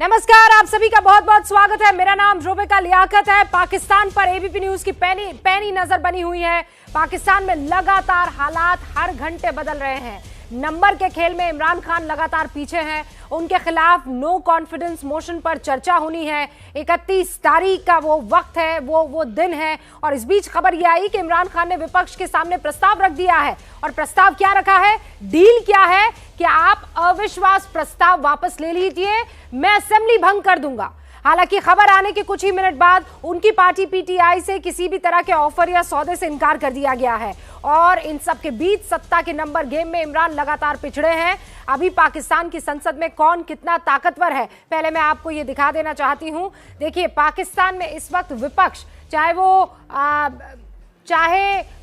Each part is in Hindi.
नमस्कार, आप सभी का बहुत बहुत स्वागत है। मेरा नाम रुबिका लियाकत है। पाकिस्तान पर एबीपी न्यूज की पैनी नजर बनी हुई है। पाकिस्तान में लगातार हालात हर घंटे बदल रहे हैं। नंबर के खेल में इमरान खान लगातार पीछे हैं। उनके खिलाफ नो कॉन्फिडेंस मोशन पर चर्चा होनी है। 31 तारीख का वो वक्त है, वो दिन है। और इस बीच खबर ये आई कि इमरान खान ने विपक्ष के सामने प्रस्ताव रख दिया है। और प्रस्ताव क्या रखा है, डील क्या है कि आप अविश्वास प्रस्ताव वापस ले लीजिए, मैं असेंबली भंग कर दूंगा। हालांकि खबर आने के कुछ ही मिनट बाद उनकी पार्टी पीटीआई से किसी भी तरह के ऑफर या सौदे से इनकार कर दिया गया है। और इन सब के बीच सत्ता के नंबर गेम में इमरान लगातार पिछड़े हैं। अभी पाकिस्तान की संसद में कौन कितना ताकतवर है, पहले मैं आपको ये दिखा देना चाहती हूं। देखिए, पाकिस्तान में इस वक्त विपक्ष, चाहे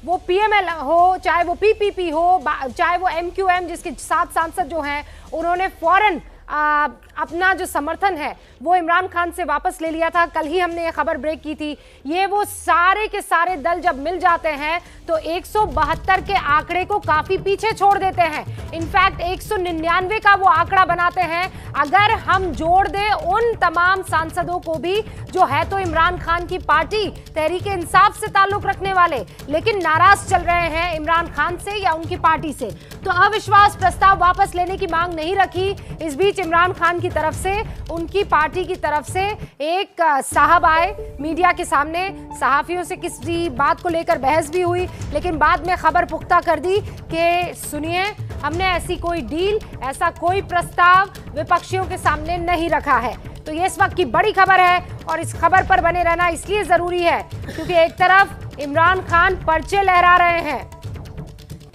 वो पीएमएल हो, चाहे वो पीपीपी हो, चाहे वो एमक्यूएम, जिसके 7 सांसद जो हैं, उन्होंने फौरन अपना जो समर्थन है वो इमरान खान से वापस ले लिया था। कल ही हमने ये खबर ब्रेक की थी। ये वो सारे के सारे दल जब मिल जाते हैं तो 172 के आंकड़े को काफी पीछे छोड़ देते हैं। इनफैक्ट 199 का वो आंकड़ा बनाते हैं। अगर हम जोड़ दें उन तमाम सांसदों को भी जो है तो इमरान खान की पार्टी तहरीक इंसाफ से ताल्लुक रखने वाले, लेकिन नाराज चल रहे हैं इमरान खान से या उनकी पार्टी से, तो अविश्वास प्रस्ताव वापस लेने की मांग नहीं रखी। इस बीच इमरान खान की तरफ से, उनकी पार्टी की तरफ से एक साहब आए मीडिया के सामने। सहाफियों से किसी बात को लेकर बहस भी हुई, लेकिन बाद में खबर पुख्ता कर दी कि सुनिए, हमने ऐसी कोई डील, ऐसा कोई प्रस्ताव विपक्षियों के सामने नहीं रखा है। तो ये इस वक्त की बड़ी खबर है और इस खबर पर बने रहना इसलिए जरूरी है क्योंकि एक तरफ इमरान खान पर्चे लहरा रहे हैं,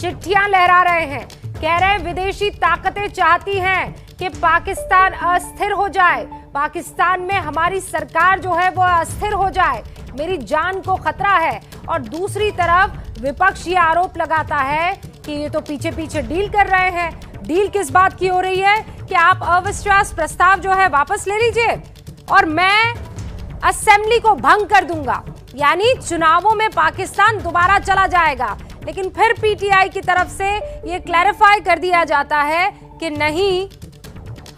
चिट्ठियां लहरा रहे हैं, कह रहे हैं विदेशी ताकतें चाहती हैं कि पाकिस्तान अस्थिर हो जाए, पाकिस्तान में हमारी सरकार जो है वो अस्थिर हो जाए, मेरी जान को खतरा है। और दूसरी तरफ विपक्ष ये आरोप लगाता है कि ये तो पीछे पीछे डील कर रहे हैं। डील किस बात की हो रही है कि आप अविश्वास प्रस्ताव जो है वापस ले लीजिए और मैं असेंबली को भंग कर दूंगा, यानी चुनावों में पाकिस्तान दोबारा चला जाएगा। लेकिन फिर पीटीआई की तरफ से ये क्लैरिफाई कर दिया जाता है कि नहीं,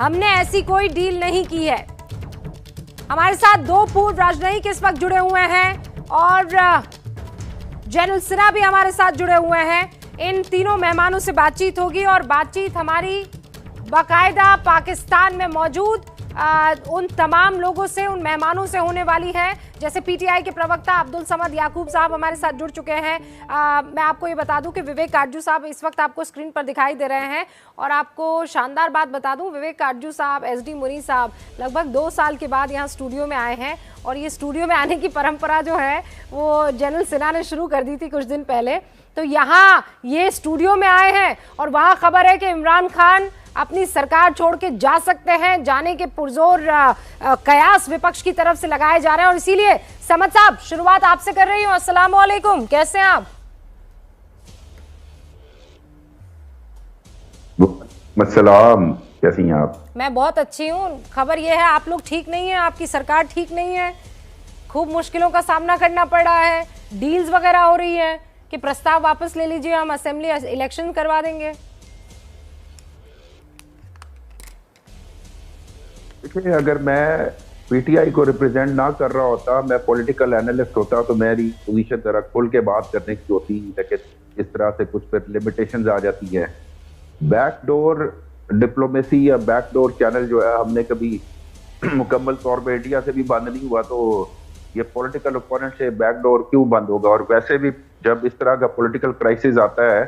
हमने ऐसी कोई डील नहीं की है। हमारे साथ 2 पूर्व राजनयिक इस वक्त जुड़े हुए हैं और जनरल सिन्हा भी हमारे साथ जुड़े हुए हैं। इन तीनों मेहमानों से बातचीत होगी और बातचीत हमारी बाकायदा पाकिस्तान में मौजूद उन तमाम लोगों से, उन मेहमानों से होने वाली है। जैसे पीटीआई के प्रवक्ता अब्दुल समद याकूब साहब हमारे साथ जुड़ चुके हैं। मैं आपको ये बता दूं कि विवेक काटजू साहब इस वक्त आपको स्क्रीन पर दिखाई दे रहे हैं। और आपको शानदार बात बता दूं, विवेक काटजू साहब, एसडी मुनी साहब लगभग 2 साल के बाद यहाँ स्टूडियो में आए हैं। और ये स्टूडियो में आने की परंपरा जो है वो जनरल सिन्हा ने शुरू कर दी थी कुछ दिन पहले। तो यहाँ ये स्टूडियो में आए हैं और वहाँ खबर है कि इमरान खान अपनी सरकार छोड़ के जा सकते हैं, जाने के पुरजोर कयास विपक्ष की तरफ से लगाए जा रहे हैं। और इसीलिए समद साहब, शुरुआत आपसे कर रही हूँ। अस्सलाम वालेकुम, कैसे हैं आप? अस्सलाम, कैसी हैं आप? मैं बहुत अच्छी हूँ। खबर यह है आप लोग ठीक नहीं है, आपकी सरकार ठीक नहीं है, खूब मुश्किलों का सामना करना पड़ रहा है, डील्स वगैरह हो रही है कि प्रस्ताव वापस ले लीजिए, हम असेंबली इलेक्शन करवा देंगे। देखिए, अगर मैं पीटीआई को रिप्रेजेंट ना कर रहा होता, मैं पॉलिटिकल एनालिस्ट होता, तो मेरी पोजीशन जरा खुल के बात करने की होती। लेकिन इस तरह से कुछ फिर लिमिटेशंस आ जाती है। बैकडोर डिप्लोमेसी या बैकडोर चैनल जो है, हमने कभी मुकम्मल तौर पे इंडिया से भी बंद नहीं हुआ, तो ये पॉलिटिकल ओपोनेंट से बैकडोर क्यों बंद होगा? और वैसे भी जब इस तरह का पॉलिटिकल क्राइसिस आता है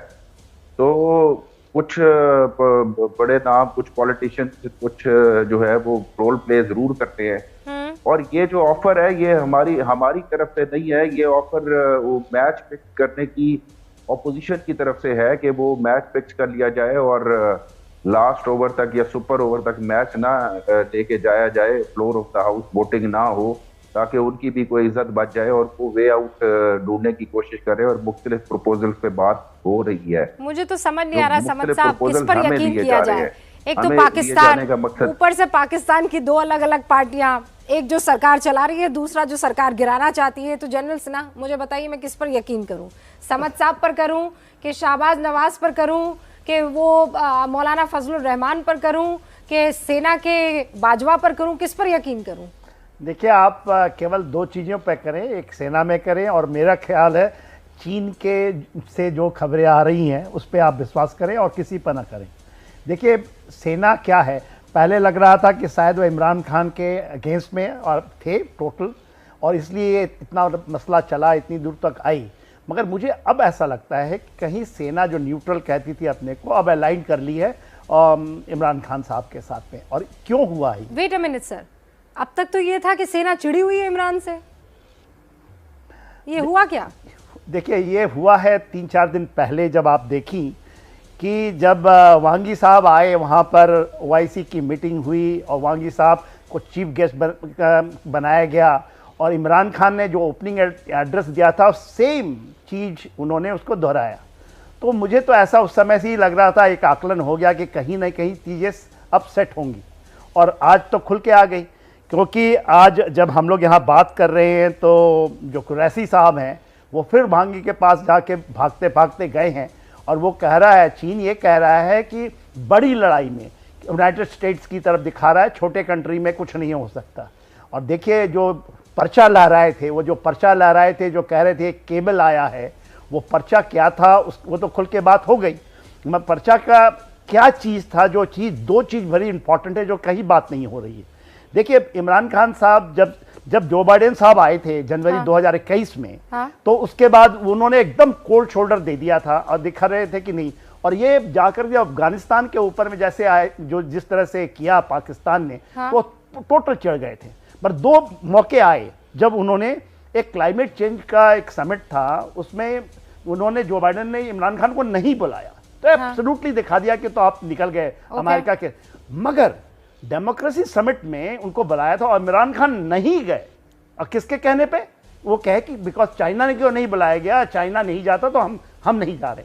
तो कुछ बड़े नाम, कुछ पॉलिटिशियन, कुछ जो है वो रोल प्ले जरूर करते हैं। और ये जो ऑफर है ये हमारी तरफ से नहीं है। ये ऑफर वो मैच फिक्स करने की ऑपोजिशन की तरफ से है कि वो मैच फिक्स कर लिया जाए और लास्ट ओवर तक या सुपर ओवर तक मैच ना लेके जाया जाए, floor of the house voting ना हो, ताकि उनकी भी कोई इज्जत बच जाए और वो वे आउट ढूंढने की कोशिश करे। और मुख्तलिफ प्रपोजल पे बात हो रही है। मुझे तो समझ नहीं आ रहा समद साहब, किस पर यकीन किया जाए। एक तो पाकिस्तान, ऊपर से पाकिस्तान की 2 अलग अलग पार्टियां, एक जो सरकार चला रही है, दूसरा जो सरकार गिराना चाहती है। तो जनरल सिन्हा, मुझे बताइए मैं किस पर यकीन करूं? समद साहब पर करूं कि शाहबाज नवाज पर करूं कि वो मौलाना फजलुर रहमान पर करूं कि सेना के बाजवा पर करूं, किस पर यकीन करूं? देखिए, आप केवल दो चीज़ों पर करें, एक सेना में करें और मेरा ख्याल है चीन के से जो खबरें आ रही हैं उस पर आप विश्वास करें और किसी पर ना करें। देखिए, सेना क्या है, पहले लग रहा था कि शायद वो इमरान खान के अगेंस्ट में और थे टोटल, और इसलिए इतना मसला चला, इतनी दूर तक आई। मगर मुझे अब ऐसा लगता है कि कहीं सेना जो न्यूट्रल कहती थी अपने को, अब अलाइन कर ली है इमरान खान साहब के साथ में। और क्यों हुआ ही? वेट अ मिनट सर, अब तक तो ये था कि सेना चिड़ी हुई है इमरान से, ये हुआ क्या? देखिए, ये हुआ है 3-4 दिन पहले, जब आप देखी कि जब वांगी साहब आए वहाँ पर, ओआईसी की मीटिंग हुई और वांगी साहब को चीफ गेस्ट बनाया गया और इमरान खान ने जो ओपनिंग एड्रेस दिया था सेम चीज़ उन्होंने उसको दोहराया। तो मुझे तो ऐसा उस समय से ही लग रहा था, एक आकलन हो गया कि कहीं ना कहीं चीज़ें अपसेट होंगी, और आज तो खुल के आ गई। क्योंकि आज जब हम लोग यहाँ बात कर रहे हैं तो जो कुरैशी साहब हैं वो फिर वांगी के पास जाके भागते भागते गए हैं, और वो कह रहा है, चीन ये कह रहा है कि बड़ी लड़ाई में यूनाइटेड स्टेट्स की तरफ दिखा रहा है, छोटे कंट्री में कुछ नहीं हो सकता। और देखिए, जो पर्चा लहराए थे, वो जो पर्चा लहराए थे, जो कह रहे थे केबल आया है, वो पर्चा क्या था वो तो खुल के बात हो गई। पर्चा का क्या चीज़ था, जो चीज़, दो चीज़ बड़ी इंपॉर्टेंट है जो कहीं बात नहीं हो रही है। देखिए, इमरान खान साहब जब जो बाइडेन साहब आए थे जनवरी 2021 में, तो उसके बाद उन्होंने एकदम कोल्ड शोल्डर दे दिया था और दिखा रहे थे कि नहीं, और ये जाकर जो अफगानिस्तान के ऊपर में जैसे आए, जो जिस तरह से किया पाकिस्तान ने, वो टोटल चढ़ गए थे। पर दो मौके आए जब उन्होंने, एक क्लाइमेट चेंज का एक समिट था, उसमें उन्होंने, जो बाइडेन ने इमरान खान को नहीं बुलाया, तो एब्सोल्युटली दिखा दिया कि तो आप निकल गए अमेरिका के। मगर डेमोक्रेसी समिट में उनको बुलाया था और इमरान खान नहीं गए, और किसके कहने पे? वो कहे कि बिकॉज चाइना ने क्यों नहीं बुलाया गया, चाइना नहीं जाता तो हम नहीं जा रहे।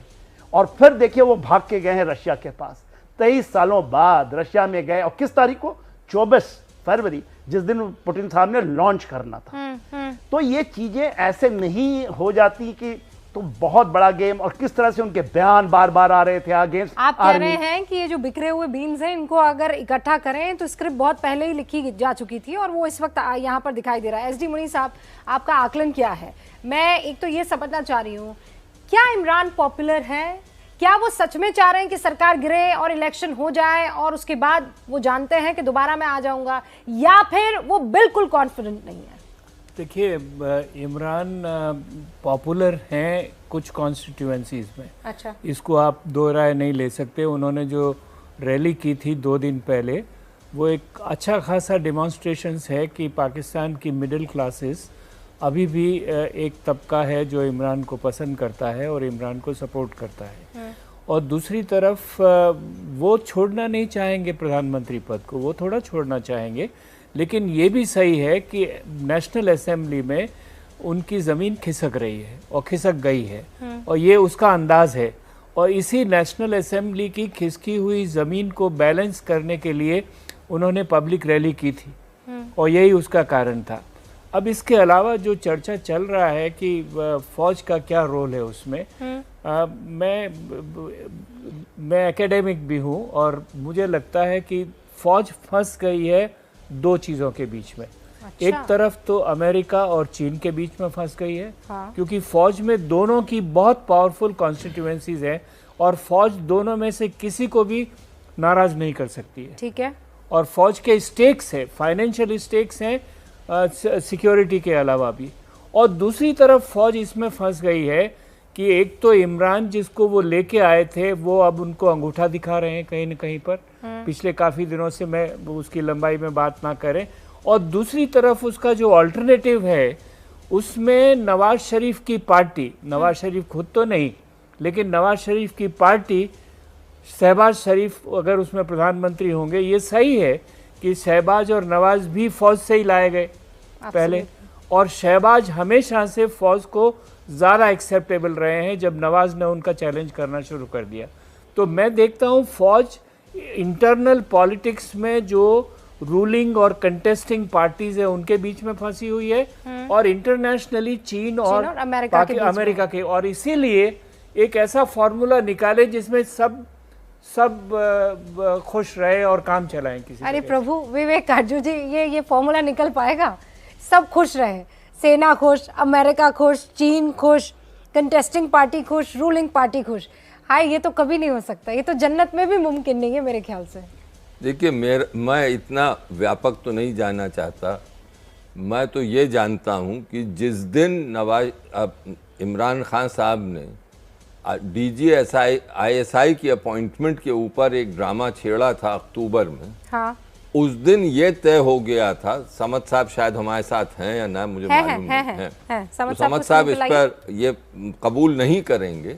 और फिर देखिए, वो भाग के गए हैं रशिया के पास, 23 सालों बाद रशिया में गए, और किस तारीख को? 24 फरवरी, जिस दिन पुतिन साहब ने लॉन्च करना था। तो ये चीजें ऐसे नहीं हो जाती कि तो बहुत बड़ा गेम, और किस तरह से उनके बयान बार बार आ रहे थे अगेंस्ट। आप कह रहे हैं कि ये जो बिखरे हुए बीन्स हैं, इनको अगर इकट्ठा करें तो स्क्रिप्ट बहुत पहले ही लिखी जा चुकी थी, और वो इस वक्त यहाँ पर दिखाई दे रहा है। एसडी मुनीर साहब, आपका आकलन क्या है? मैं एक तो ये समझना चाह रही हूँ, क्या इमरान पॉपुलर है? क्या वो सच में चाह रहे हैं कि सरकार गिरे और इलेक्शन हो जाए और उसके बाद वो जानते हैं कि दोबारा मैं आ जाऊंगा, या फिर वो बिल्कुल कॉन्फिडेंट नहीं है? देखिए, इमरान पॉपुलर हैं कुछ कॉन्स्टिट्यूएंसीज में। अच्छा, इसको आप दो राय नहीं ले सकते। उन्होंने जो रैली की थी 2 दिन पहले, वो एक अच्छा खासा डेमोन्स्ट्रेशंस है कि पाकिस्तान की मिडिल क्लासेस अभी भी एक तबका है जो इमरान को पसंद करता है और इमरान को सपोर्ट करता है। और दूसरी तरफ वो छोड़ना नहीं चाहेंगे प्रधानमंत्री पद को, वो थोड़ा छोड़ना चाहेंगे, लेकिन ये भी सही है कि नेशनल असेंबली में उनकी ज़मीन खिसक रही है और खिसक गई है, और ये उसका अंदाज़ है। और इसी नेशनल असेंबली की खिसकी हुई ज़मीन को बैलेंस करने के लिए उन्होंने पब्लिक रैली की थी, और यही उसका कारण था। अब इसके अलावा जो चर्चा चल रहा है कि फ़ौज का क्या रोल है उसमें, मैं एकेडमिक भी हूँ, और मुझे लगता है कि फ़ौज फंस गई है दो चीज़ों के बीच में। अच्छा। एक तरफ तो अमेरिका और चीन के बीच में फंस गई है, क्योंकि फ़ौज में दोनों की बहुत पावरफुल कॉन्स्टिट्यूएंसीज हैं, और फ़ौज दोनों में से किसी को भी नाराज़ नहीं कर सकती है। ठीक है। और फ़ौज के स्टेक्स है, फाइनेंशियल स्टेक्स हैं सिक्योरिटी के अलावा भी। और दूसरी तरफ फ़ौज इसमें फंस गई है कि एक तो इमरान जिसको वो लेके आए थे, वो अब उनको अंगूठा दिखा रहे हैं कहीं न कहीं पर, पिछले काफ़ी दिनों से, मैं उसकी लंबाई में बात ना करें। और दूसरी तरफ उसका जो अल्टरनेटिव है, उसमें नवाज शरीफ की पार्टी, नवाज शरीफ खुद तो नहीं, लेकिन नवाज शरीफ की पार्टी, शहबाज शरीफ अगर उसमें प्रधानमंत्री होंगे, ये सही है कि शहबाज और नवाज भी फ़ौज से ही लाए गए पहले, और शहबाज हमेशा से फ़ौज को ज़्यादा एक्सेप्टेबल रहे हैं जब नवाज ने उनका चैलेंज करना शुरू कर दिया। तो मैं देखता हूँ फ़ौज इंटरनल पॉलिटिक्स में जो रूलिंग और कंटेस्टिंग पार्टीज है उनके बीच में फंसी हुई है, और इंटरनेशनली चीन और अमेरिका के, और इसीलिए एक ऐसा फॉर्मूला निकाले जिसमें सब सब खुश रहे और काम चलाएं किसी अरे तरह। प्रभु विवेक काजू जी, ये फॉर्मूला निकल पाएगा? सब खुश रहे, सेना खुश, अमेरिका खुश, चीन खुश, कंटेस्टिंग पार्टी खुश, रूलिंग पार्टी खुश। हाय, ये तो कभी नहीं हो सकता, ये तो जन्नत में भी मुमकिन नहीं है मेरे ख्याल से। देखिए, मैं इतना व्यापक तो नहीं जानना चाहता। मैं तो ये जानता हूँ कि जिस दिन इमरान खान साहब ने DGSI की अपॉइंटमेंट के ऊपर एक ड्रामा छेड़ा था अक्टूबर में, हाँ, उस दिन ये तय हो गया था। समद साहब शायद हमारे साथ हैं या ना, मुझे मालूम नहीं है। तो समद साहब इस पर ये कबूल नहीं करेंगे,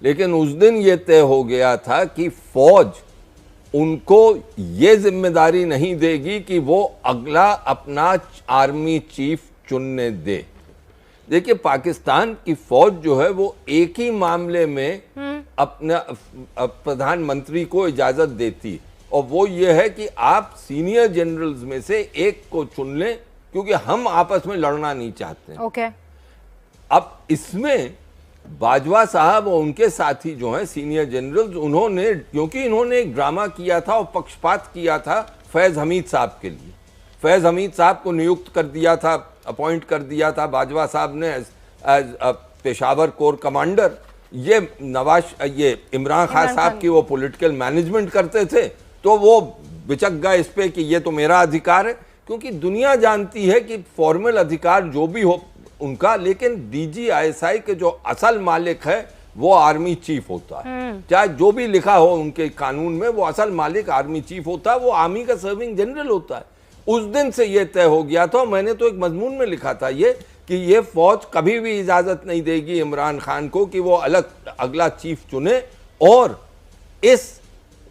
लेकिन उस दिन ये तय हो गया था कि फौज उनको ये जिम्मेदारी नहीं देगी कि वो अगला अपना आर्मी चीफ चुनने दे। देखिए, पाकिस्तान की फौज जो है वो एक ही मामले में अपना प्रधानमंत्री को इजाजत देती, और वो ये है कि आप सीनियर जनरल्स में से एक को चुन लें, क्योंकि हम आपस में लड़ना नहीं चाहते। ओके। अब इसमें बाजवा साहब और उनके साथी जो हैं सीनियर जनरल्स, उन्होंने, क्योंकि इन्होंने एक ड्रामा किया था और पक्षपात किया था फैज हमीद साहब के लिए। फैज हमीद साहब को नियुक्त कर दिया था, अपॉइंट कर दिया था बाजवा साहब ने एज पेशावर कोर कमांडर। ये इमरान खान साहब की वो पॉलिटिकल मैनेजमेंट करते थे, तो वो बिचक गए इस पे कि ये तो मेरा अधिकार है, क्योंकि दुनिया जानती है कि फॉर्मल अधिकार जो भी हो उनका, लेकिन DGSI के जो असल मालिक है वो आर्मी चीफ होता है। चाहे जो भी लिखा हो उनके कानून में, वो असल मालिक आर्मी चीफ होता है, वो आर्मी का सर्विंग जनरल होता है। उस दिन से ये तय हो गया था। मैंने तो एक मजमून में लिखा था ये कि ये फौज कभी भी इजाजत नहीं देगी इमरान खान को कि वो अगला चीफ चुने, और इस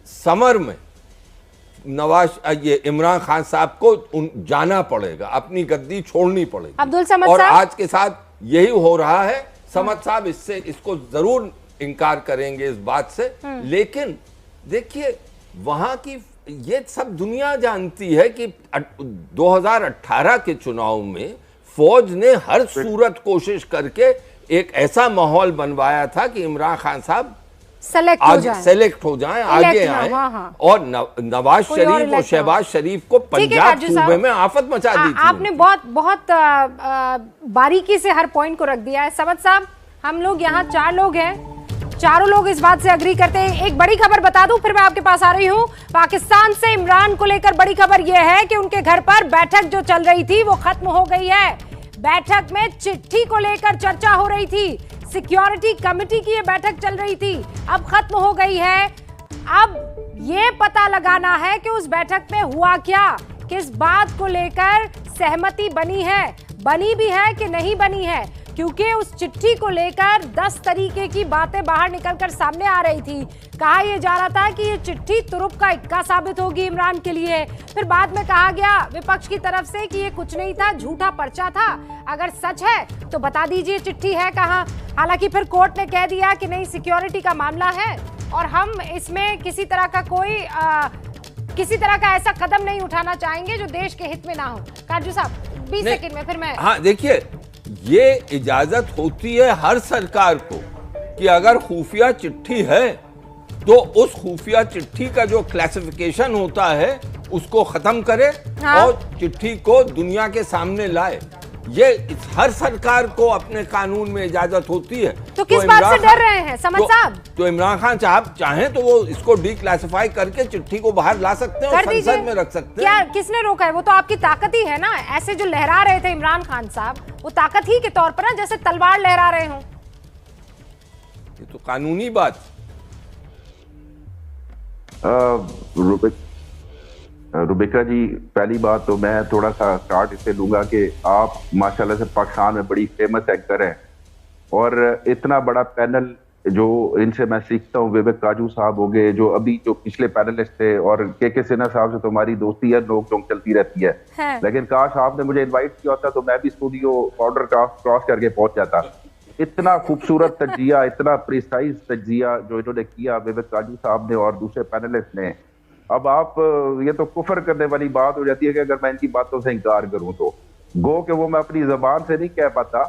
समर में इमरान खान साहब को जाना पड़ेगा, अपनी गद्दी छोड़नी पड़ेगी। अब्दुल समद और साहब, आज के साथ यही हो रहा है। समद साहब इसको जरूर इनकार करेंगे इस बात से, लेकिन देखिए, वहां की ये सब दुनिया जानती है कि 2018 के चुनाव में फौज ने हर सूरत कोशिश करके एक ऐसा माहौल बनवाया था कि इमरान खान साहब सेलेक्ट हो जाएं, आगे आए। हाँ। और नवाज शरीफ और शहबाज शरीफ को पंजाब सूबे में आफत मचा दी थी। आपने बहुत बारीकी से हर पॉइंट को रख दिया है। समद साहब, हम लोग यहाँ 4 लोग हैं, चारों लोग इस बात से अग्री करते हैं। एक बड़ी खबर बता दूं, फिर मैं आपके पास आ रही हूं। पाकिस्तान से इमरान को लेकर बड़ी खबर यह है कि उनके घर पर बैठक जो चल रही थी वो खत्म हो गई है। बैठक में चिट्ठी को लेकर चर्चा हो रही थी, सिक्योरिटी कमेटी की ये बैठक चल रही थी, अब खत्म हो गई है। अब ये पता लगाना है कि उस बैठक में हुआ क्या, किस बात को लेकर सहमति बनी भी है कि नहीं बनी है, क्योंकि उस चिट्ठी को लेकर 10 तरीके की बातें बाहर निकलकर सामने आ रही थी। कहा यह जा रहा था कि ये चिट्ठी तुरुप का इक्का साबित होगी इमरान के लिए। फिर बाद में कहा गया विपक्ष की तरफ से कि ये कुछ नहीं था, झूठा पर्चा था, अगर सच है तो बता दीजिए चिट्ठी है कहाँ। हालांकि फिर कोर्ट ने कह दिया कि नहीं, सिक्योरिटी का मामला है और हम इसमें किसी तरह का ऐसा कदम नहीं उठाना चाहेंगे जो देश के हित में ना हो। काजू साहब 20 सेकंड में फिर मैं। हाँ, देखिए, ये इजाजत होती है हर सरकार को कि अगर खुफिया चिट्ठी है तो उस खुफिया चिट्ठी का जो क्लासिफिकेशन होता है उसको खत्म करे। हाँ। और चिट्ठी को दुनिया के सामने लाए। ये हर सरकार को अपने कानून में इजाजत होती है। तो किस बात से डर रहे हैं समद साहब? तो इमरान खान साहब चाहें तो वो इसको डिक्लासिफाई करके चिट्ठी को बाहर ला सकते हैं और संसद में रख सकते हैं। क्या किसने रोका है? वो तो आपकी ताकत ही है ना। ऐसे जो लहरा रहे थे इमरान खान साहब, वो ताकत ही के तौर पर ना, जैसे तलवार लहरा रहे हो। ये तो कानूनी बात। रुबिका जी, पहली बात तो मैं थोड़ा सा स्टार्ट इससे लूंगा कि आप माशाल्लाह से पाकिस्तान में बड़ी फेमस एंकर हैं, और इतना बड़ा पैनल जो इनसे मैं सीखता हूँ, विवेक काजू साहब हो गए जो अभी जो पिछले पैनलिस्ट थे, और के सिन्हा साहब से तो हमारी दोस्ती है, नोक झोंक चलती रहती है। लेकिन काश आपने मुझे इन्वाइट किया होता तो मैं भी स्टूडियो बॉर्डर क्रॉस करके पहुंच जाता। इतना खूबसूरत तजिया, इतना प्रिसाइज तजिया जो इन्होंने किया विवेक काजू साहब ने और दूसरे पैनलिस्ट ने। अब आप ये तो कुफर करने वाली बात हो जाती है कि अगर मैं इनकी बातों से इनकार करूं तो गो कि वो मैं अपनी जबान से नहीं कह पाता,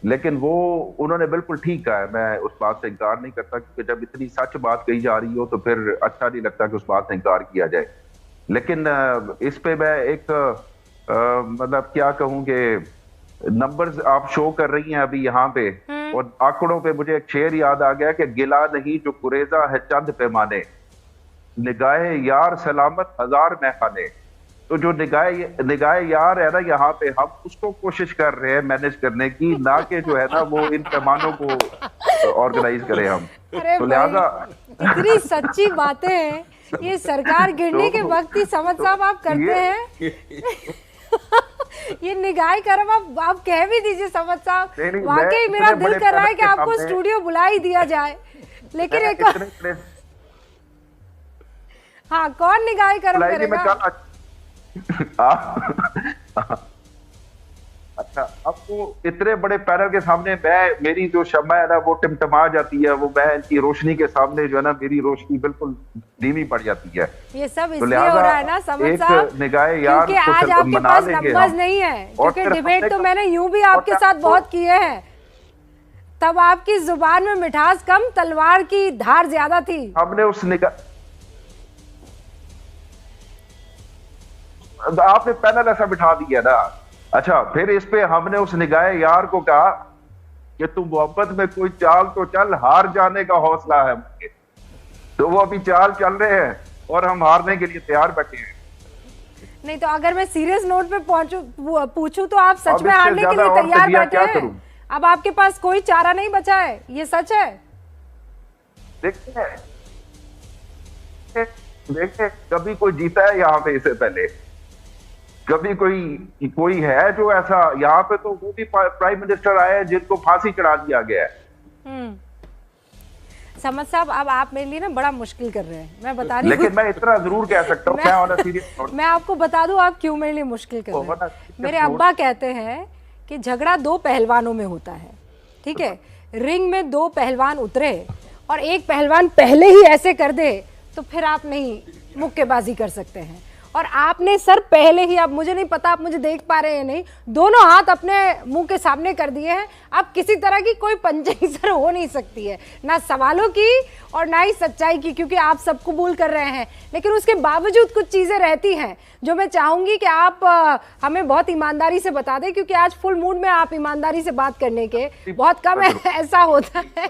लेकिन वो उन्होंने बिल्कुल ठीक कहा है, मैं उस बात से इनकार नहीं करता, क्योंकि जब इतनी सच बात कही जा रही हो तो फिर अच्छा नहीं लगता कि उस बात से इनकार किया जाए। लेकिन इस पे मैं एक मतलब क्या कहूँ कि नंबर्स आप शो कर रही हैं अभी यहाँ पे, और आंकड़ों पे मुझे एक शेर याद आ गया कि गिला नहीं जो कुरेजा है चंद पैमाने, निगाहे यार सलामत हजार महखाने। तो जो निगाहे यार है ना यहाँ पे, हम उसको कोशिश कर रहे हैं मैनेज करने की, ना कि जो है ना वो इन पैमानों को ऑर्गेनाइज करें हम। अरे तो लिहाजा इतनी सच्ची बातें हैं, ये सरकार गिरने के वक्त ही समझ साहब आप करते हैं। ये निगाह करम आप कह भी दीजिए समझ साहब, वाकई मेरा दिल कर रहा है कि आपको स्टूडियो बुला ही दिया जाए। लेकिन एक हाँ, कौन निगाह करम करेगा? अच्छा, अब वो इतने बड़े पैनल के सामने मेरी जो शम्मा है ना वो टिमटिमा जाती है, वो मैं इनकी रोशनी के सामने जो है ना मेरी रोशनी बिल्कुल धीमी पड़ जाती है। ये सब इसलिए हो रहा है ना समझ साहब, क्योंकि आज आपके पास नंबर्स नहीं है, क्योंकि डिबेट तो मैंने यूं भी आपके साथ बहुत किए हैं, तब आपकी जुबान में मिठास कम, तलवार की धार ज्यादा थी। हमने उस आपने पैनल ऐसा बिठा दिया ना। अच्छा, फिर इस पे हमने उस निगाहे यार को कहा कि तू मोहब्बत में कोई चाल तो चल, हार जाने का हौसला है मुझे। तो वो अभी चाल चल रहे हैं और हम हारने के लिए तैयार बैठे हैं। नहीं तो अगर मैं सीरियस नोट पे पूछूं तो आप सच में हारने के लिए तैयार बैठे हैं? अब आपके पास कोई चारा नहीं बचा है, ये सच है। देखिए कभी कोई जीता है यहाँ पे इससे पहले? कभी कोई है जो ऐसा? यहाँ पे तो वो भी प्राइम मिनिस्टर आए हैं जिनको फांसी चढ़ा दिया गया है। समझ साहब, अब आप मेरे लिए ना बड़ा मुश्किल कर रहे हैं, मैं बता रही हूँ। लेकिन मैं इतना जरूर कह सकता हूँ, मैं आपको बता दूं आप क्यों मेरे लिए मुश्किल कर रहे हैं। मेरे अब्बा कहते हैं कि झगड़ा दो पहलवानों में होता है, ठीक है? रिंग में दो पहलवान उतरे और एक पहलवान पहले ही ऐसे कर दे तो फिर आप नहीं मुक्केबाजी कर सकते हैं। और आपने सर पहले ही, अब मुझे नहीं पता आप मुझे देख पा रहे हैं नहीं, दोनों हाथ अपने मुंह के सामने कर दिए हैं। अब किसी तरह की कोई पंचिंग सर हो नहीं सकती है, ना सवालों की और ना ही सच्चाई की, क्योंकि आप सब कबूल कर रहे हैं। लेकिन उसके बावजूद कुछ चीज़ें रहती हैं जो मैं चाहूँगी कि आप हमें बहुत ईमानदारी से बता दें, क्योंकि आज फुल मूड में आप ईमानदारी से बात करने के बहुत कम ऐसा होता है,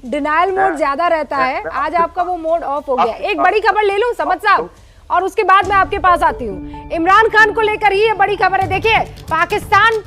डिनायल मोड ज़्यादा रहता है। आज आपका वो मोड ऑफ हो गया। एक बड़ी खबर ले लूँ समझ साहब, और उसके बाद मैं आपके पास आती हूँ। इमरान खान को लेकर ही ये बड़ी खबर है। देखिए, पाकिस्तान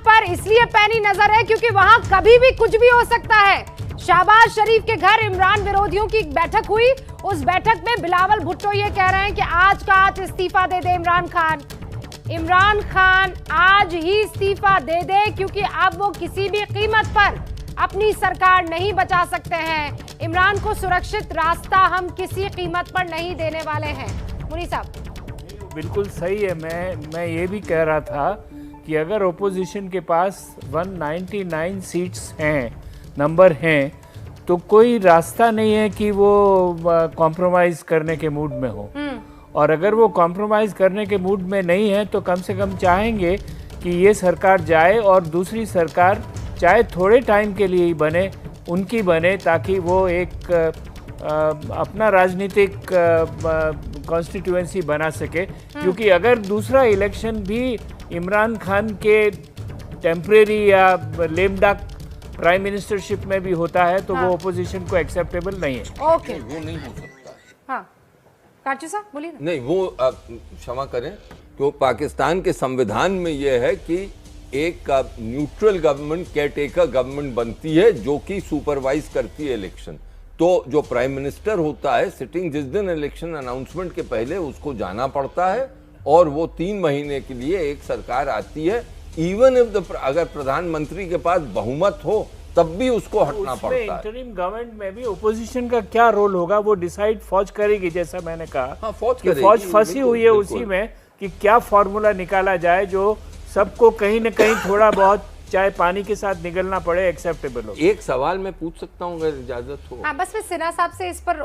पर इसलिए पैनी नजर है क्योंकि वहां कभी भी कुछ भी हो सकता है। शहबाज शरीफ के घर इमरान विरोधियों की एक बैठक हुई। उस बैठक में बिलावल भुट्टो ये कह रहे हैं कि आज का आज इस्तीफा दे दे इमरान खान आज ही इस्तीफा दे दे, क्योंकि अब वो किसी भी कीमत पर अपनी सरकार नहीं बचा सकते हैं। इमरान को सुरक्षित रास्ता हम किसी कीमत पर नहीं देने वाले हैं। मुनी साहब बिल्कुल सही है। मैं ये भी कह रहा था कि अगर ओपोजिशन के पास 199 सीट्स हैं, नंबर हैं, तो कोई रास्ता नहीं है कि वो कॉम्प्रोमाइज़ करने के मूड में हो। और अगर वो कॉम्प्रोमाइज़ करने के मूड में नहीं है तो कम से कम चाहेंगे कि ये सरकार जाए और दूसरी सरकार चाहे थोड़े टाइम के लिए ही बने, उनकी बने, ताकि वो एक अपना राजनीतिक कॉन्स्टिट्यूएंसी बना सके। क्योंकि अगर दूसरा इलेक्शन भी इमरान खान के टेम्परेरी या लेमडक प्राइम मिनिस्टरशिप में भी होता है तो वो ओपोजिशन को एक्सेप्टेबल नहीं है। ओके, वो नहीं हो सकता। हाँ काचू साहब बोलिए ना। नहीं, वो क्षमा करें, तो पाकिस्तान के संविधान में यह है कि एक न्यूट्रल गवर्नमेंट, केयरटेकर गवर्नमेंट बनती है जो कि सुपरवाइज करती है इलेक्शन। तो जो प्राइम मिनिस्टर होता है सिटिंग, जिस दिन इलेक्शन अनाउंसमेंट के पहले उसको जाना पड़ता है और वो 3 महीने के लिए एक सरकार आती है। इवन इफ अगर प्रधानमंत्री के पास बहुमत हो तब भी उसको हटना पड़ता है। इंटरिम गवर्नमेंट में भी ओपोजिशन का क्या रोल होगा वो डिसाइड फौज करेगी, जैसा मैंने कहा। हाँ, फौज फंसी हुई है उसी में कि क्या फॉर्मूला निकाला जाए जो सबको कहीं न कहीं थोड़ा बहुत चाहे पानी के साथ निगलना पड़े एक्सेप्टेबल हो। एक सवाल मैं पूछ सकता हूँ अगर इजाजत हो? हाँ, बस मैं सिन्हा साहब से इस पर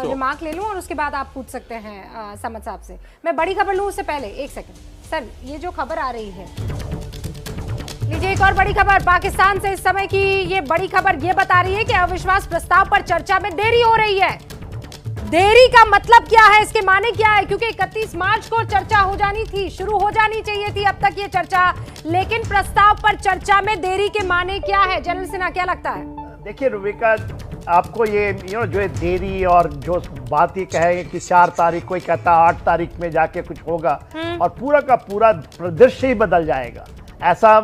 रिमार्क ले लूँ और उसके बाद आप पूछ सकते हैं समद साहब से। मैं बड़ी खबर लूँ उससे पहले एक सेकंड। सर, ये जो खबर आ रही है लीजिए एक और बड़ी खबर पाकिस्तान से। इस समय की ये बड़ी खबर ये बता रही है कि अविश्वास प्रस्ताव पर चर्चा में देरी हो रही है। देरी का मतलब क्या है, इसके माने क्या है? क्योंकि 31 मार्च को चर्चा हो जानी थी, शुरू हो जानी चाहिए थी अब तक ये चर्चा, लेकिन प्रस्ताव पर चर्चा में देरी के माने क्या है? जनरल सिन्हा, क्या लगता है? देखिए रुबिका, आपको ये जो देरी और जो बात ये कहे कि 4 तारीख, कोई कहता 8 तारीख में जाके कुछ होगा और पूरा का पूरा दृश्य ही बदल जाएगा, ऐसा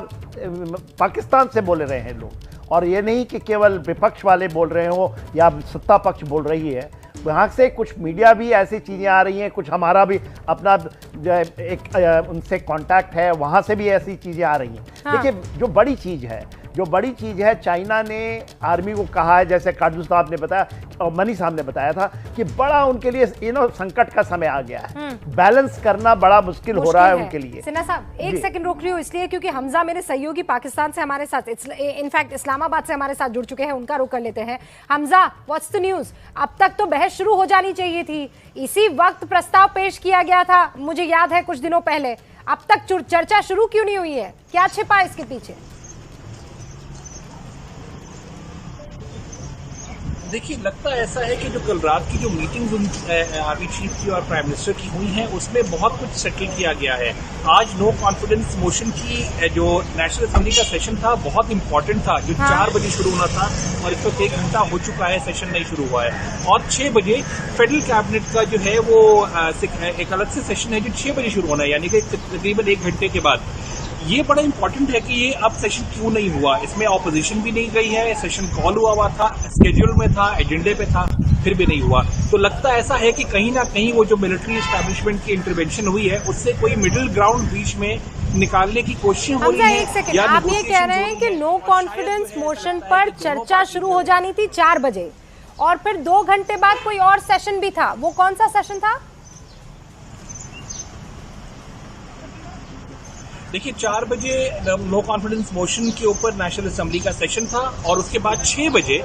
पाकिस्तान से बोल रहे हैं लोग। और ये नहीं कि केवल विपक्ष वाले बोल रहे हो या सत्ता पक्ष बोल रही है, वहाँ से कुछ मीडिया भी ऐसी चीज़ें आ रही हैं, कुछ हमारा भी अपना एक उनसे कांटेक्ट है, वहाँ से भी ऐसी चीज़ें आ रही हैं। हाँ। देखिए जो बड़ी चीज़ है, चाइना ने आर्मी को कहा है, जैसे काजू साहब ने बताया और मनी साहब ने बताया था कि बड़ा उनके लिए संकट का समय आ गया है, बैलेंस करना बड़ा मुश्किल हो रहा है उनके लिए। सिन्हा साहब एक सेकंड रोक रही हूँ इसलिए क्योंकि हमजा मेरे सहयोगी पाकिस्तान से हमारे साथ, इनफैक्ट इस्लामाबाद से हमारे साथ जुड़ चुके हैं, उनका रुख कर लेते हैं। Hamza, what's the news? अब तक तो बहस शुरू हो जानी चाहिए थी, इसी वक्त प्रस्ताव पेश किया गया था, मुझे याद है कुछ दिनों पहले, अब तक चर्चा शुरू क्यों नहीं हुई है? क्या छिपा है इसके पीछे? देखिए, लगता ऐसा है कि जो कल रात की जो मीटिंग आर्मी चीफ की और प्राइम मिनिस्टर की हुई है, उसमें बहुत कुछ सेटल किया गया है। आज नो कॉन्फिडेंस मोशन की जो नेशनल असेंबली का सेशन था, बहुत इंपॉर्टेंट था, जो 4 बजे शुरू होना था और इस वक्त 1 घंटा हो चुका है, सेशन नहीं शुरू हुआ है। और 6 बजे फेडरल कैबिनेट का जो है वो एक अलग से सेशन है जो 6 बजे शुरू होना है, यानी कि तकरीबन 1 घंटे के बाद। ये बड़ा इंपॉर्टेंट है कि ये अब सेशन क्यों नहीं हुआ, इसमें ऑपोजिशन भी नहीं गई है, सेशन कॉल हुआ था, स्केड्यूल में था, एजेंडे पे था, फिर भी नहीं हुआ। तो लगता ऐसा है कि कहीं ना कहीं वो जो मिलिट्री एस्टैब्लिशमेंट की इंटरवेंशन हुई है, उससे कोई मिडिल ग्राउंड बीच में निकालने की कोशिश हो रही है। एक सेकंड, आप ये कह रहे हैं कि नो कॉन्फिडेंस मोशन पर चर्चा शुरू हो जानी थी 4 बजे और फिर 2 घंटे बाद कोई और सेशन भी था, वो कौन सा सेशन था? देखिए, 4 बजे नो कॉन्फिडेंस मोशन के ऊपर नेशनल असेंबली का सेशन था और उसके बाद 6 बजे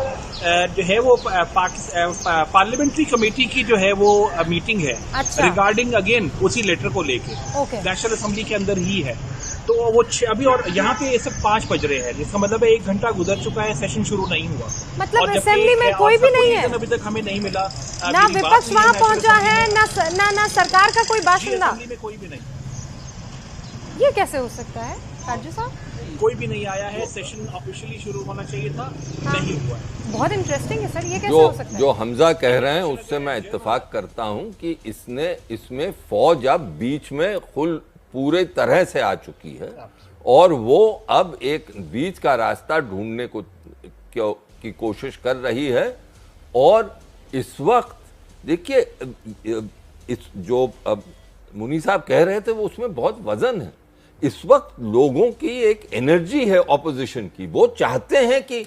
जो है वो पार्लियामेंट्री कमेटी की जो है वो मीटिंग है, रिगार्डिंग अगेन उसी लेटर को लेके, नेशनल असेंबली के अंदर ही है। तो वो अभी और यहाँ पे ये सब 5 बज रहे हैं, जिसका मतलब है 1 घंटा गुजर चुका है, सेशन शुरू नहीं हुआ। मतलब असेंबली में कोई भी नहीं है, अभी तक हमें नहीं मिला, ना विपक्ष वहाँ पहुंचा है, ना सरकार का कोई बाशिंदा, असेंबली में कोई भी नहीं। ये कैसे हो सकता है काजू साहब? कोई भी नहीं आया है, सेशन ऑफिशियली शुरू होना चाहिए था, नहीं हुआ है। बहुत इंटरेस्टिंग है सर, ये कैसे हो सकता है? जो हमजा कह रहे हैं उससे मैं इत्तेफाक करता हूं कि इसमें फौज अब बीच में पूरे तरह से आ चुकी है और वो अब एक बीच का रास्ता ढूंढने की कोशिश कर रही है। और इस वक्त देखिए, जो मुनी साहब कह रहे थे वो उसमें बहुत वजन है। इस वक्त लोगों की एक एनर्जी है ऑपोजिशन की, वो चाहते हैं कि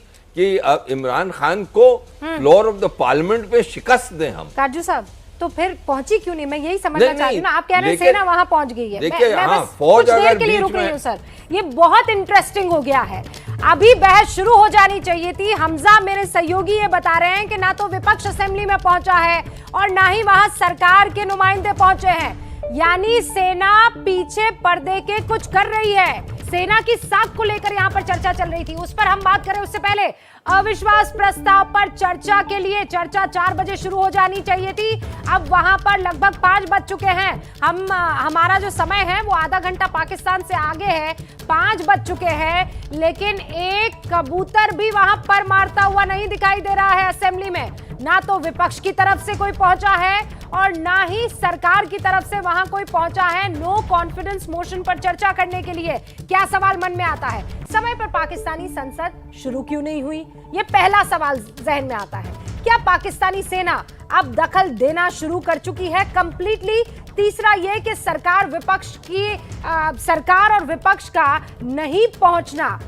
इमरान खान को फ्लोर ऑफ द पार्लियामेंट पे शिकस्त दें हम। काजू साहब, तो फिर पहुंची क्यों नहीं? मैं यही समझना चाहती हूँ ना, आप कह रहे हैं सेना वहां पहुंच गई है। देखिए, मैं हाँ, बस फौज कुछ देर अगर के लिए बीच रुक रही में हूँ सर, ये बहुत इंटरेस्टिंग हो गया है, अभी बहस शुरू हो जानी चाहिए थी। हमजा मेरे सहयोगी ये बता रहे हैं कि ना तो विपक्ष असेंबली में पहुंचा है और ना ही वहां सरकार के नुमाइंदे पहुंचे हैं, यानी सेना पीछे पर्दे के कुछ कर रही है। सेना की साख को लेकर यहां पर चर्चा चल रही थी, उस पर हम बात करें उससे पहले अविश्वास प्रस्ताव पर चर्चा के लिए चर्चा 4 बजे शुरू हो जानी चाहिए थी, अब वहां पर लगभग 5 बज चुके हैं। हमारा जो समय है वो आधा घंटा पाकिस्तान से आगे है, 5 बज चुके हैं, लेकिन एक कबूतर भी वहां पर मारता हुआ नहीं दिखाई दे रहा है असेंबली में। ना तो विपक्ष की तरफ से कोई पहुंचा है और ना ही सरकार की तरफ से वहां कोई पहुंचा है नो कॉन्फिडेंस मोशन पर चर्चा करने के लिए। क्या सवाल मन में आता है, समय पर पाकिस्तानी संसद शुरू क्यों नहीं हुई? ये पहला सवाल जहन में आता है। क्या पाकिस्तानी सेना अब दखल देना शुरू कर चुकी है कंप्लीटली? तीसरा ये कि सरकार और विपक्ष का नहीं पहुंचना,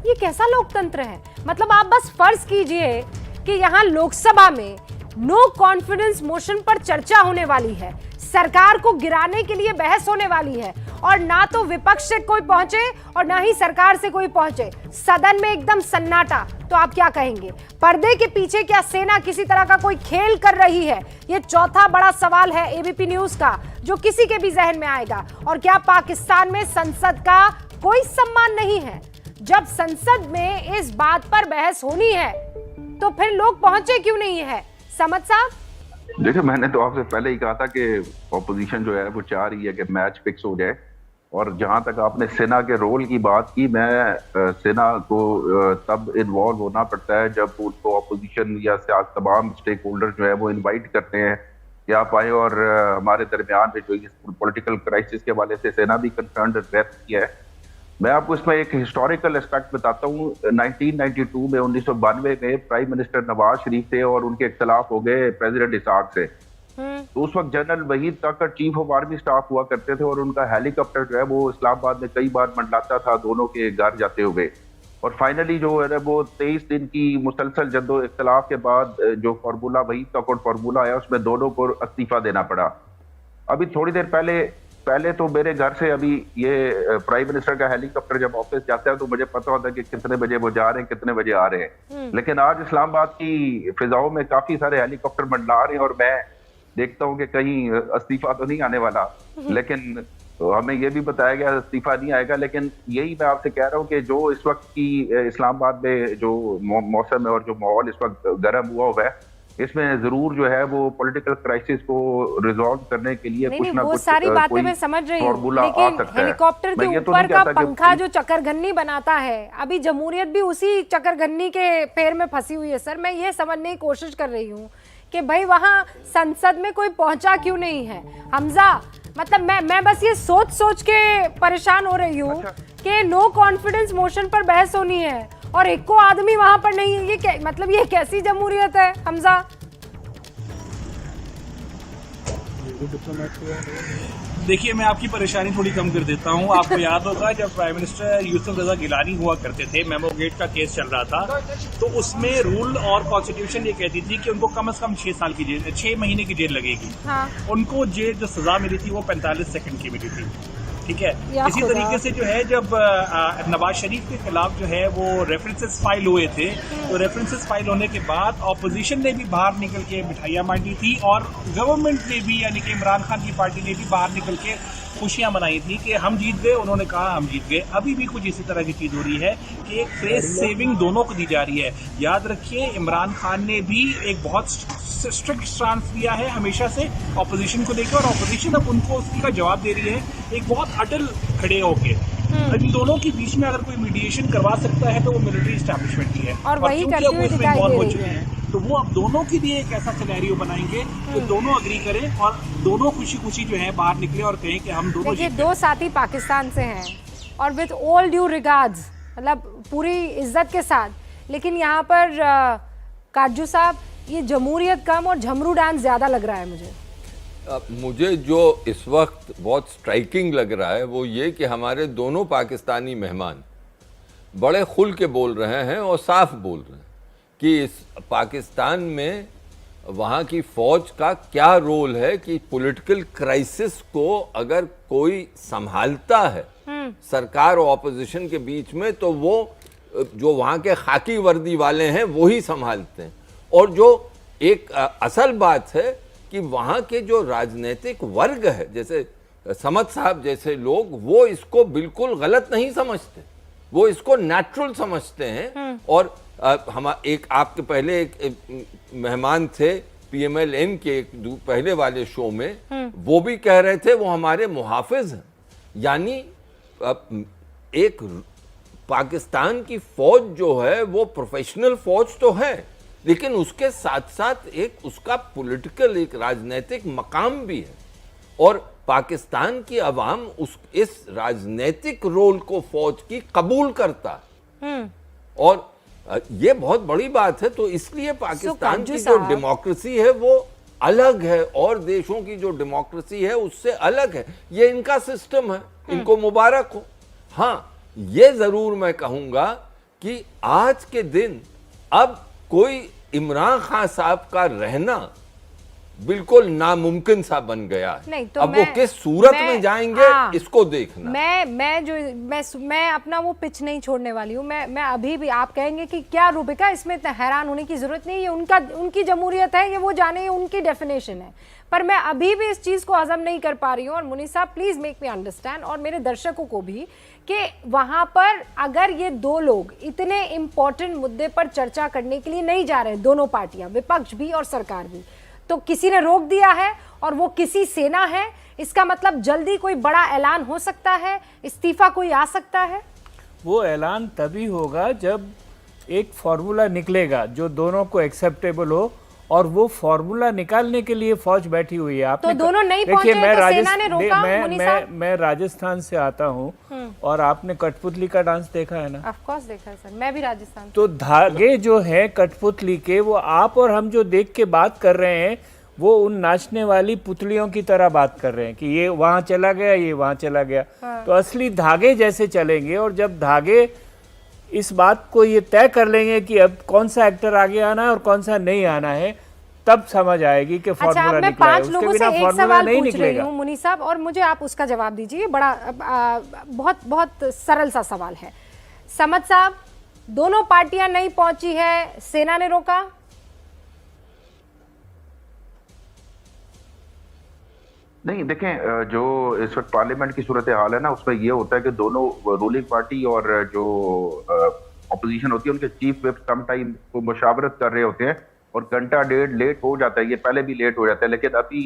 ये कैसा लोकतंत्र है? मतलब आप बस फर्ज कीजिए कि यहां लोकसभा में नो कॉन्फिडेंस मोशन पर चर्चा होने वाली है, सरकार को गिराने के लिए बहस होने वाली है और ना तो विपक्ष से कोई पहुंचे और ना ही सरकार से कोई पहुंचे, सदन में एकदम सन्नाटा। तो आप क्या कहेंगे, पर्दे के पीछे क्या सेना किसी तरह का कोई खेल कर रही है? ये चौथा बड़ा सवाल है एबीपी न्यूज का, जो किसी के भी जहन में आएगा। और क्या पाकिस्तान में संसद का कोई सम्मान नहीं है? जब संसद में इस बात पर बहस होनी है तो फिर लोग पहुंचे क्यों नहीं है? समझ साहब, देखिए, मैंने तो आपसे पहले ही कहा था कि ऑपोजिशन जो है वो चाह रही है कि मैच फिक्स हो जाए। और जहां तक आपने सेना के रोल की बात की, मैं सेना को तब इन्वॉल्व होना पड़ता है जब उनको ऑपोजिशन या तमाम स्टेक होल्डर जो है वो इनवाइट करते हैं कि आप आए। और हमारे दरमियान में जो इस पॉलिटिकल क्राइसिस के हवाले से सेना भी कंसर्न व्यक्त किया है। मैं आपको इसमें एक हिस्टोरिकल एस्पेक्ट बताता हूँ। 1992 में 1992 में प्राइम मिनिस्टर नवाज शरीफ थे और उनके इख्तलाफ हो गए प्रेसिडेंट इसाक से। तो उस वक्त general Waheed Takar chief of army staff हुआ करते थे और उनका हेलीकॉप्टर जो है वो इस्लामाबाद में कई बार मंडलाता था दोनों के घर जाते हुए। और फाइनली जो है वो 23 दिन की मुसलसल जद्दो इख्तलाफ के बाद जो फार्मूला वहीद ताकर फार्मूला आया उसमें दोनों को इस्तीफा देना पड़ा। अभी थोड़ी देर पहले तो मेरे घर से अभी ये प्राइम मिनिस्टर का हेलीकॉप्टर जब ऑफिस जाता है तो मुझे पता होता है कि कितने बजे वो जा रहे हैं, कितने बजे आ रहे हैं। लेकिन आज इस्लामाबाद की फिजाओं में काफी सारे हेलीकॉप्टर मंडला रहे हैं और मैं देखता हूँ कि कहीं इस्तीफा तो नहीं आने वाला। लेकिन तो हमें ये भी बताया गया इस्तीफा नहीं आएगा। लेकिन यही मैं आपसे कह रहा हूँ कि जो इस वक्त की इस्लामाबाद में जो मौसम है और जो माहौल इस वक्त गर्म हुआ है, इसमें जरूर जो है वो पॉलिटिकल क्राइसिस को रिजॉल्व करने के लिए कुछ ना वो कुछ सारी बातें मैं समझ रही हूँ, लेकिन हेलीकॉप्टर के ऊपर का पंखा जो चक्करगन्नी बनाता है, अभी जमहूरियत भी उसी चक्करगन्नी के पैर में फंसी हुई है। सर, मैं ये समझने की कोशिश कर रही हूँ कि भाई वहां संसद में कोई पहुंचा क्यों नहीं है? हमजा, मतलब मैं बस ये सोच के परेशान हो रही हूँ कि नो कॉन्फिडेंस मोशन पर बहस होनी है और एक को आदमी वहां पर नहीं है। ये मतलब ये कैसी जमहूरियत है हमजा? देखिए, मैं आपकी परेशानी थोड़ी कम कर देता हूं। आपको याद होगा जब प्राइम मिनिस्टर यूसुफ रजा गिलानी हुआ करते थे, मेमो गेट का केस चल रहा था, तो उसमें रूल और कॉन्स्टिट्यूशन ये कहती थी कि उनको कम से कम 6 साल की जेल, 6 महीने की जेल लगेगी। हाँ। उनको जेल जो सजा मिली थी वो 45 सेकंड की मिली थी। ठीक है। इसी तरीके से जो है जब नवाज शरीफ के खिलाफ जो है वो रेफरेंसेस फाइल हुए थे, तो रेफरेंसेस फाइल होने के बाद ऑपोजिशन ने भी बाहर निकल के मिठाइयां बांटी थी और गवर्नमेंट ने भी, यानी कि इमरान खान की पार्टी ने भी बाहर निकल के खुशियां मनाई थी कि हम जीत गए। उन्होंने कहा हम जीत गए। अभी भी कुछ इसी तरह की चीज हो रही है कि एक फेस सेविंग दोनों को दी जा रही है। याद रखिए, इमरान खान ने भी एक बहुत स्ट्रिक्ट स्टांस लिया है हमेशा से ऑपोजिशन को लेकर, और ऑपोजिशन अब उनको उसका जवाब दे रही है एक बहुत अटल खड़े होके। इन दोनों के बीच में अगर कोई मीडिएशन करवा सकता है तो वो मिलिट्री एस्टैब्लिशमेंट ही है, और वही करते हुए दिखाई दे रही है। तो वो अब दोनों के लिए एक ऐसा सिनेरियो बनाएंगे कि दोनों अग्री करें और दोनों खुशी खुशी जो है बाहर निकले और कहें कि हम दोनों। देखिए, दो साथी पाकिस्तान से हैं और विद ऑल ड्यू रिगार्ड्स, मतलब पूरी इज्जत के साथ, लेकिन यहाँ पर काजू साहब, ये जमहूरियत कम और झमरू डांस ज्यादा लग रहा है मुझे। मुझे जो इस वक्त बहुत स्ट्राइकिंग लग रहा है वो ये कि हमारे दोनों पाकिस्तानी मेहमान बड़े खुल के बोल रहे हैं और साफ बोल रहे हैं कि इस पाकिस्तान में वहाँ की फौज का क्या रोल है, कि पॉलिटिकल क्राइसिस को अगर कोई संभालता है सरकार और ऑपोजिशन के बीच में, तो वो जो वहाँ के खाकी वर्दी वाले हैं वो ही संभालते हैं। और जो एक असल बात है कि वहाँ के जो राजनीतिक वर्ग है, जैसे समद साहब जैसे लोग, वो इसको बिल्कुल गलत नहीं समझते, वो इसको नेचुरल समझते हैं। और हम एक आपके पहले एक मेहमान थे PMLN के एक पहले वाले शो में, वो भी कह रहे थे वो हमारे मुहाफिज हैं। यानी एक पाकिस्तान की फौज जो है वो प्रोफेशनल फौज तो है, लेकिन उसके साथ साथ एक उसका पॉलिटिकल, एक राजनीतिक मकाम भी है। और पाकिस्तान की अवाम इस राजनीतिक रोल को फौज की कबूल करता है और ये बहुत बड़ी बात है। तो इसलिए पाकिस्तान की जो डेमोक्रेसी है वो अलग है और देशों की जो डेमोक्रेसी है उससे अलग है। ये इनका सिस्टम है, इनको मुबारक हो। हाँ, ये जरूर मैं कहूंगा कि आज के दिन अब कोई इमरान खान साहब का रहना बिल्कुल नामुमकिन सा बन गया है। नहीं, तो अब वो किस सूरत में जाएंगे इसको देखना। मैं अपना वो पिच नहीं छोड़ने वाली हूँ। मैं अभी भी, आप कहेंगे कि क्या रूबिका, इसमें इतना हैरान होने की जरूरत नहीं है, उनकी जमहूरियत है, ये वो जाने, उनकी डेफिनेशन है। पर मैं अभी भी इस चीज को हजम नहीं कर पा रही हूँ। और मुनीस साहब, प्लीज मेक मी अंडरस्टैंड, और मेरे दर्शकों को भी, कि वहां पर अगर ये दो लोग इतने इंपॉर्टेंट मुद्दे पर चर्चा करने के लिए नहीं जा रहे, दोनों पार्टियां, विपक्ष भी और सरकार भी, तो किसी ने रोक दिया है और वो किसी सेना है, इसका मतलब जल्दी कोई बड़ा ऐलान हो सकता है, इस्तीफा कोई आ सकता है? वो ऐलान तभी होगा जब एक फॉर्मूला निकलेगा जो दोनों को एक्सेप्टेबल हो, और वो फॉर्मूला निकालने के लिए फौज बैठी हुई है। आपने तो दोनों नहीं पहुंचे तो सेना ने रोका? मैं राजस्थान से आता हूँ और आपने कठपुतली का डांस देखा है ना? ऑफ कोर्स देखा है सर, मैं भी राजस्थान। तो धागे जो है कठपुतली के, वो आप और हम जो देख के बात कर रहे हैं वो उन नाचने वाली पुतलियों की तरह बात कर रहे हैं कि ये वहां चला गया, ये वहां चला गया। तो असली धागे जैसे चलेंगे, और जब धागे इस बात को ये तय कर लेंगे कि अब कौन सा एक्टर आगे आना है और कौन सा नहीं आना है, तब समझ आएगी कि फॉर्मूला मैं निकला है। 5 लोगों से एक सवाल पूछ रही हूँ मुनी साहब, और मुझे आप उसका जवाब दीजिए। बड़ा बहुत बहुत सरल सा सवाल है। समद साहब, दोनों पार्टियां नहीं पहुंची है, सेना ने रोका? नहीं, देखें, जो इस वक्त पार्लियामेंट की सूरत हाल है ना, उसमें ये होता है कि दोनों रूलिंग पार्टी और जो ऑपोजिशन होती है उनके चीफ विप सम टाइम को मुशावरत कर रहे होते हैं और घंटा डेढ़ लेट हो जाता है। ये पहले भी लेट हो जाता है, लेकिन अभी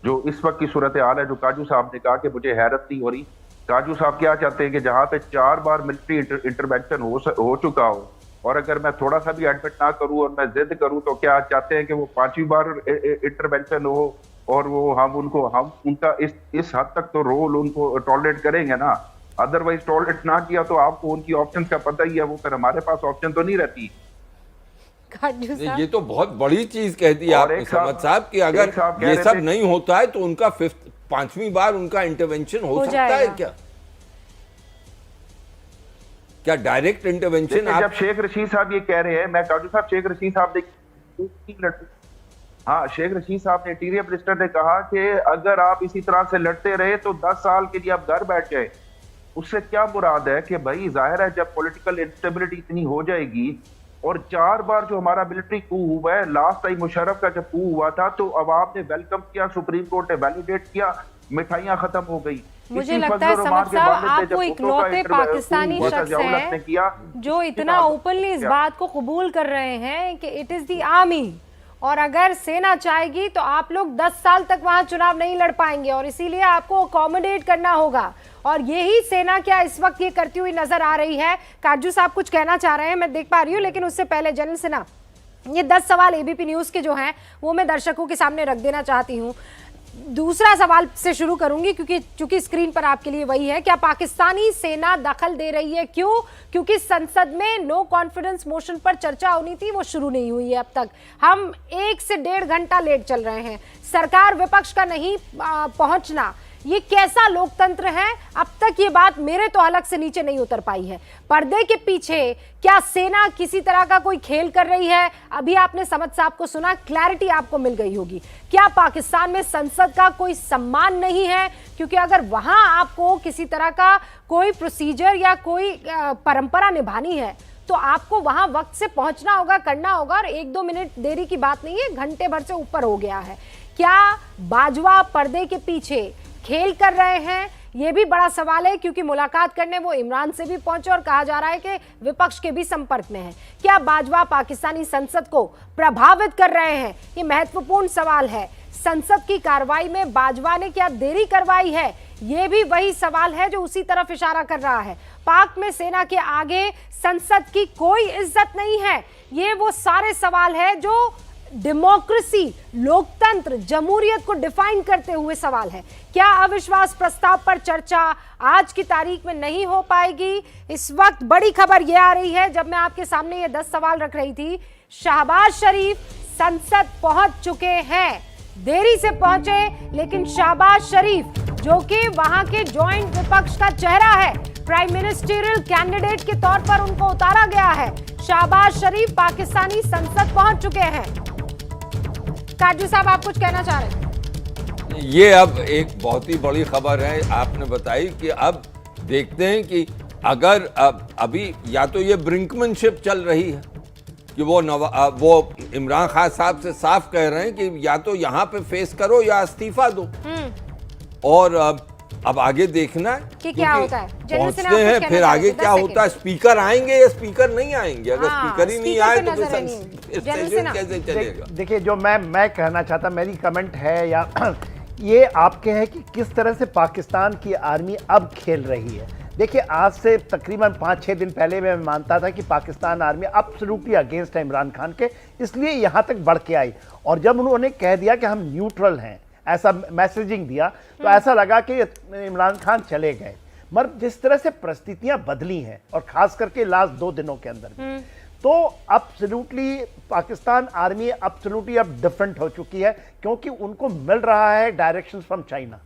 जो इस वक्त की सूरत हाल है, जो काजू साहब ने कहा कि मुझे हैरत नहीं हो रही, काजू साहब क्या चाहते हैं कि जहां पे 4 बार मिलिट्री इंटरवेंशन हो चुका हो, और अगर मैं थोड़ा सा भी एडमिट ना करूं और मैं जिद करूं, तो क्या चाहते हैं कि वो 5वीं बार इंटरवेंशन हो, और वो हम उनका इस हद तक तो रोल उनको टॉलरेट करेंगे ना। अदरवाइज टॉलरेट ना किया तो आपको उनकी ऑप्शन का पता ही है, वो फिर हमारे पास ऑप्शन तो नहीं रहती। ये तो बहुत बड़ी चीज कह दी आपने समद साहब कि अगर ये सब नहीं होता है तो उनका 5वीं बार उनका इंटरवेंशन हो सकता है क्या डायरेक्ट इंटरवेंशन? जब शेख रशीद साहब ये कह रहे हैं, मैं काजू साहब, शेख रशीद साहब शेख रशीद साहब ने, इंटीरियर मिनिस्टर ने कहा कि अगर आप इसी तरह से लड़ते रहे तो 10 साल के लिए आप घर बैठ जाए। उससे क्या मुराद है कि भाई जाहिर है जब पॉलिटिकल इंस्टेबिलिटी इतनी हो जाएगी, और 4 बार जो हमारा मिलिट्री कू हुआ है, लास्ट टाइम मुशर्रफ का जब कू हुआ था तो अवाम ने वेलकम किया, सुप्रीम कोर्ट ने वैलिडेट किया, मिठाइयां खत्म हो गई। मुझे लगता है समद साहब, आप वो इकलौते पाकिस्तानी शख्स हैं जो इतना ओपनली इस बात को कबूल कर रहे हैं कि इट इज द आर्मी, और अगर सेना चाहेगी तो आप लोग 10 साल तक वहां चुनाव नहीं लड़ पाएंगे, और इसीलिए आपको अकोमोडेट करना होगा। और यही सेना क्या इस वक्त ये करती हुई नजर आ रही है? काजू साहब कुछ कहना चाह रहे हैं, मैं देख पा रही हूँ, लेकिन उससे पहले जनरल सिन्हा, ये 10 सवाल एबीपी न्यूज के जो हैं वो मैं दर्शकों के सामने रख देना चाहती हूँ। दूसरा सवाल से शुरू करूंगी क्योंकि स्क्रीन पर आपके लिए वही है। क्या पाकिस्तानी सेना दखल दे रही है? क्यों? क्योंकि संसद में नो कॉन्फिडेंस मोशन पर चर्चा होनी थी, वो शुरू नहीं हुई है अब तक। हम 1 से 1.5 घंटा लेट चल रहे हैं। सरकार विपक्ष का नहीं पहुंचना, ये कैसा लोकतंत्र है? अब तक ये बात मेरे तो हलक से नीचे नहीं उतर पाई है। पर्दे के पीछे क्या सेना किसी तरह का कोई खेल कर रही है? अभी आपने समद साहब को सुना, क्लैरिटी आपको मिल गई होगी। क्या पाकिस्तान में संसद का कोई सम्मान नहीं है? क्योंकि अगर वहां आपको किसी तरह का कोई प्रोसीजर या कोई परंपरा निभानी है तो आपको वहां वक्त से पहुंचना होगा, करना होगा, और 1-2 मिनट देरी की बात नहीं है, घंटे भर से ऊपर हो गया है। क्या बाजवा पर्दे के पीछे खेल कर रहे हैं? ये भी बड़ा सवाल है, क्योंकि मुलाकात करने वो इमरान से भी पहुंचे और कहा जा रहा है कि विपक्ष के भी संपर्क में है। क्या बाजवा पाकिस्तानी संसद को प्रभावित कर रहे हैं? ये महत्वपूर्ण सवाल है। संसद की कार्रवाई में बाजवा ने क्या देरी करवाई है? ये भी वही सवाल है जो उसी तरफ इशारा कर रहा है। पाक में सेना के आगे संसद की कोई इज्जत नहीं है। ये वो सारे सवाल है जो डेमोक्रेसी, लोकतंत्र, जमहूरियत को डिफाइन करते हुए सवाल है। क्या अविश्वास प्रस्ताव पर चर्चा आज की तारीख में नहीं हो पाएगी? इस वक्त बड़ी खबर यह आ रही है, जब मैं आपके सामने ये 10 सवाल रख रही थी, शहबाज शरीफ संसद पहुंच चुके हैं। देरी से पहुंचे, लेकिन शहबाज शरीफ जो कि वहां के जॉइंट विपक्ष का चेहरा है, प्राइम मिनिस्टरियल कैंडिडेट के तौर पर उनको उतारा गया है। शहबाज शरीफ पाकिस्तानी संसद पहुंच चुके हैं। काजू साहब, आप कुछ कहना चाह रहे हैं? ये अब एक बहुत ही बड़ी खबर है आपने बताई कि अब देखते हैं कि अगर अभी या तो ये ब्रिंकमैनशिप चल रही है कि वो इमरान खान साहब से साफ कह रहे हैं कि या तो यहाँ पे फेस करो या इस्तीफा दो, और अब आगे देखना है कि क्या क्योंकि होता है। जनरल सिन्हा, पहुंचते आप हैं, कुछ फिर कहना आगे चाहेंगे? क्या 10 होता है, स्पीकर आएंगे या स्पीकर नहीं आएंगे, अगर हाँ, स्पीकर ही नहीं स्पीकर आए पे तो नजर फिर है नहीं। General session Sinha. कैसे चलेगा। देखिए, जो मैं कहना चाहता, मेरी कमेंट है या ये आपके है कि किस तरह से पाकिस्तान की आर्मी अब खेल रही है। देखिए, आज से तकरीबन 5-6 दिन पहले मैं मानता था कि पाकिस्तान आर्मी एब्सोल्युटली अगेंस्ट है इमरान खान के, इसलिए यहाँ तक बढ़ के आई। और जब उन्होंने कह दिया कि हम न्यूट्रल हैं, ऐसा मैसेजिंग दिया, तो ऐसा लगा कि इमरान खान चले गए। मगर जिस तरह से परिस्थितियां बदली हैं, और खास करके लास्ट 2 दिनों के अंदर भी, तो एब्सोल्युटली पाकिस्तान आर्मी एब्सोल्युटली अब डिफरेंट हो चुकी है, क्योंकि उनको मिल रहा है डायरेक्शंस फ्रॉम चाइना।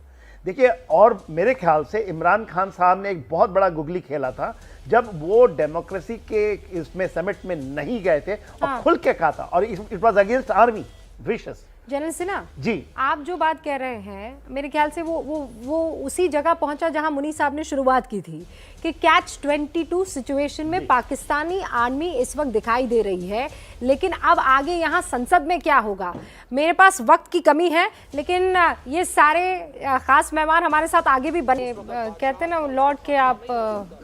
देखिए, और मेरे ख्याल से इमरान खान साहब ने एक बहुत बड़ा गुगली खेला था जब वो डेमोक्रेसी के इसमें समिट में नहीं गए थे और खुल के कहा था, और it was against army wishes. General Sinha ji, आप जो बात कह रहे हैं, मेरे ख्याल से वो उसी जगह पहुंचा जहां मुनी साहब ने शुरुआत की थी कि कैच 22 सिचुएशन में पाकिस्तानी आर्मी इस वक्त दिखाई दे रही है। लेकिन अब आगे यहां संसद में क्या होगा, मेरे पास वक्त की कमी है, लेकिन ये सारे खास मेहमान हमारे साथ आगे भी बने, कहते हैं ना, लौट के आप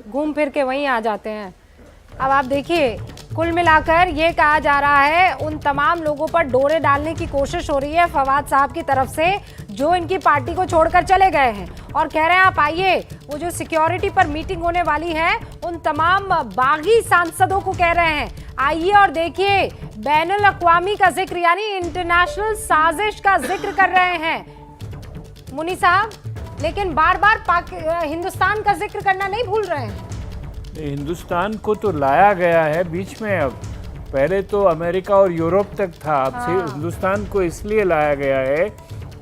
घूम फिर के वहीं आ जाते हैं। अब आप देखिए, कुल मिलाकर ये कहा जा रहा है उन तमाम लोगों पर डोरे डालने की कोशिश हो रही है फवाद साहब की तरफ से, जो इनकी पार्टी को छोड़कर चले गए हैं, और कह रहे हैं आप आइए, वो जो सिक्योरिटी पर मीटिंग होने वाली है उन तमाम बागी सांसदों को कह रहे हैं आइए और देखिए, बैनुल अक़वामी का जिक्र यानी इंटरनेशनल साजिश का जिक्र कर रहे हैं मुनी साहब, लेकिन बार बार हिंदुस्तान का जिक्र करना नहीं भूल रहे हैं। हिंदुस्तान को तो लाया गया है बीच में, अब पहले तो अमेरिका और यूरोप तक था, अब से हिंदुस्तान को इसलिए लाया गया है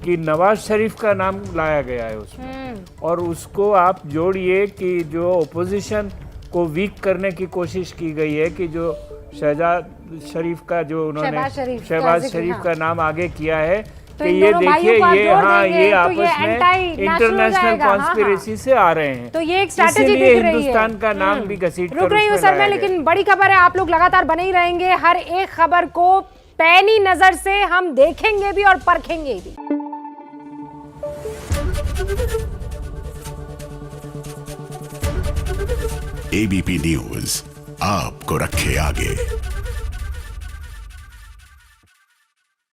कि नवाज शरीफ का नाम लाया गया है उसमें, और उसको आप जोड़िए कि जो ओपोजिशन को वीक करने की कोशिश की गई है कि जो शहबाज शरीफ का जो उन्होंने शहबाज शरीफ का नाम आगे किया है, तो कि ये देखिए, ये हाँ, ये आपस तो में इंटरनेशनल कॉन्स्पिरेसी से आ रहे हैं, तो ये एक स्ट्रैटेजी दिख इसीलिए रही है। हिंदुस्तान का नाम भी घसीट कर रुक रही हूँ सर मैं, लेकिन बड़ी खबर है, आप लोग लगातार बने ही रहेंगे, हर एक खबर को पैनी नजर से हम देखेंगे भी और परखेंगे भी। एबीपी न्यूज आपको रखे आगे।